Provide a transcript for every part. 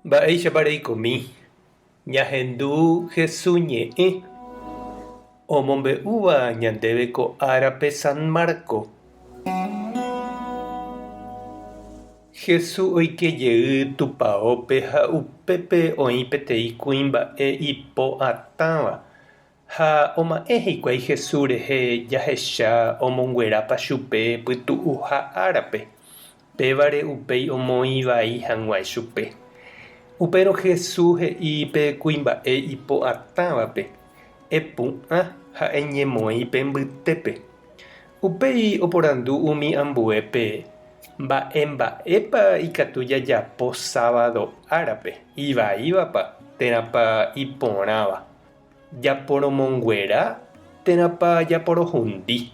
Mba'eichapareikomi ñahendu Jesús ñe'ẽ omombe'úva ñandéve ko árape San Marco. Jesús oikejey tupãópe ha upépe oĩ peteĩ kuimba'e ipo'atãva ha oma'ẽ hikuái Jesús rehe jahecha omonguerápa chupe pytu'uha árape. Pévare upéi omoĩ vai hag̃uái chupe. Upérõ Jesús he'i pe kuimba'e ipo'atãvape: epu'ã ha eñemoĩ pe mbytépe. Upéi oporandu umi ambuépe: mba'emba'épa ikatu jajapo sábado árape. Ivaívapa térãpa iporãva. Japoromonguera térãpa japorohundi.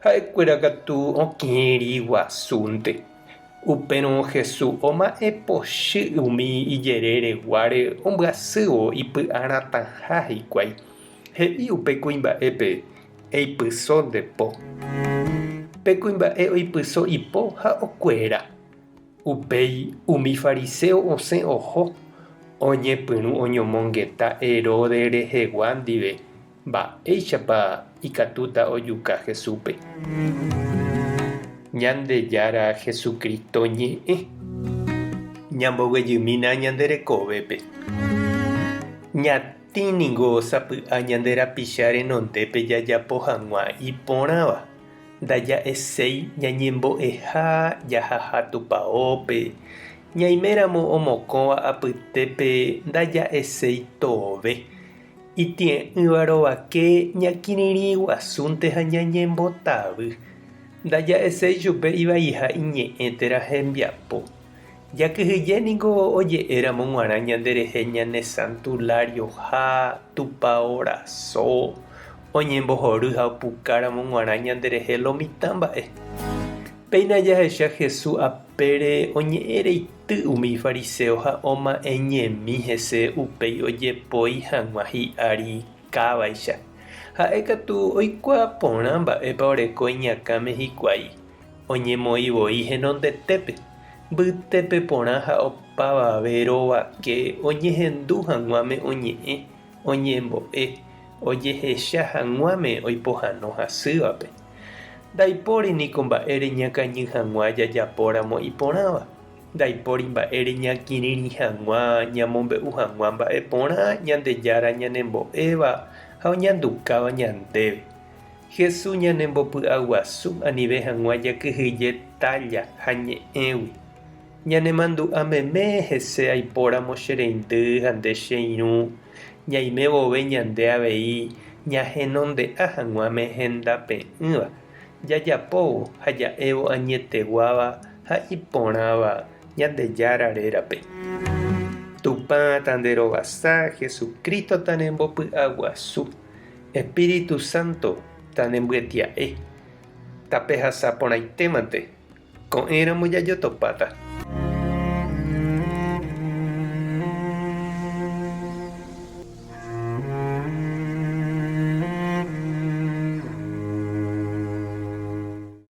Ha'ekuéra katu okĩri guasúnte. Upérõ Jesús oma'ẽ pochy umi ijerereguáre ombyasývo ipy'aratãha hikuái. He'i upe kuimba'épe: eipysóntepo. Pe kuimba'e oipyso ipo ha okuera. Upéi umi fariseo osẽ oho oñepyrũ oñomongeta Herodes rehegua ndive. Mba'éichapa ikatúta ojuka Jesúspe. Ñandejára Jesucristo ñe'ẽ ñamboguejymína ñanderekovépe. Ñatĩniko sapy'a ñande rapicha renondépe jajapo hag̃ua iporãva. Ndaja'eséi ñañembo'eha jahaha tupãópe. Ñaiméramo omokõva apytépe ndaja'eséi tove. Itie'ỹva rovake ñakirirĩ guasúnte ha ñañembotavy. Ndaja'eséi chupe ivaiha iñe'ẽtera hembiapo. Jakyhyjéniko oje'éramo g̃uarã ñanderehe ñane Santulario ha tupão rasó oñembohory ha opukáramo g̃uarã ñanderehe lomitã mba'e. Péina jahecha Jesús apére oñe'ẽreity umi fariseo ha oma'ẽñemi hese upéi ojepói hag̃ua hi'ári kávaicha. Ha'e katu oikuaa porã mba'épa oreko iñakãme hikuái oñemoĩvoi henondetépe. Mbytépe porã ha opavave rovake oñehendu hag̃uáme oñe'ẽ, oñembo'e, ojehecha hag̃uáme oipohãno hasývape. Ndaipóri niko mba'e reñakãñy hag̃ua jajapóramo iporãva. Ndaipóri mba'e reñakirirĩ hag̃ua ñamombe'u hag̃ua mba'e porã ñandejára ñanembo'éva ha oñandukáva ñandéve. Jesús ñanembopy'a guasu anive hag̃ua jakyhyje tálla ha ñe'ẽgui. Ñanemandu'ameme hese aipóramo che reindy ha nde che irũ. Ñaime vove ñande avei ñahenonde'a hag̃uáme hendape'ỹva. Jajapóvo ha ja'évo añeteguáva ha iporãva Ñandejára rérape. Tupã tanderovasa Jesucristo tanembopy'a guasu. Espíritu Santo tanembyetia'e. Tape hasa porãitémante. Ko'ẽramo jajotopáta.